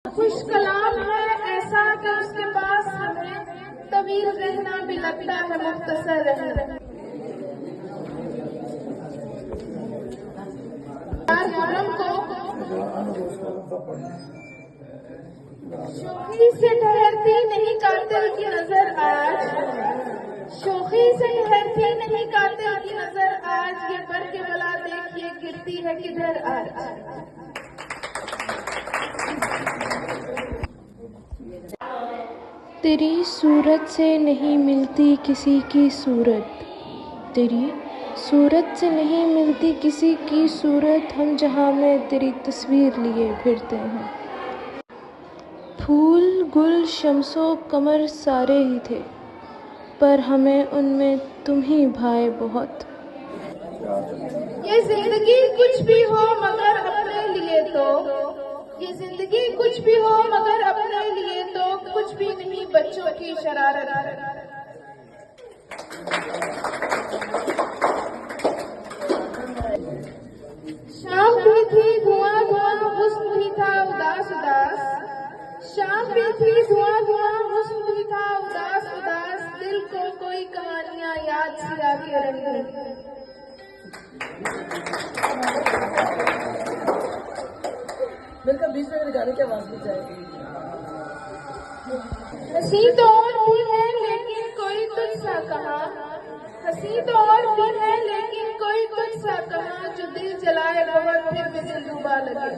खुश कलाम है ऐसा कि उसके पास हमें तवील रहना भी लगता है मुख्तसर रहना। शोखी से ठहरती नहीं कातिल की नजर आज, शोखी से ठहरती नहीं कातिल की नजर आज, ये पर के बला देखिए गिरती है किधर आज। तेरी सूरत से नहीं मिलती किसी की सूरत, तेरी सूरत से नहीं मिलती किसी की सूरत, हम जहाँ में तेरी तस्वीर लिए फिरते हैं। फूल गुल शम्सो कमर सारे ही थे, पर हमें उनमें तुम ही भाए बहुत। ये जिंदगी कुछ भी हो मगर अपने लिए तो, ये जिंदगी कुछ भी हो मगर अपने लिए तो कुछ भी नहीं बच्चों की शरारत। शाम भी थी धुआं धुआं हुस्न भी था उदास उदास, शाम भी थी धुआं धुआं हुस्न भी था उदास उदास, दिल को कोई कहानियां याद सी आके रही। बिल्कुल बीच में गाने की आवाज भी जाएगी। हंसी तो और भी है लेकिन कोई तुझसा कहाँ, हंसी तो और भी है लेकिन कोई तुझसा कहाँ, जो दिल जलाए बहुत फिर भी दिल डूबा लगे।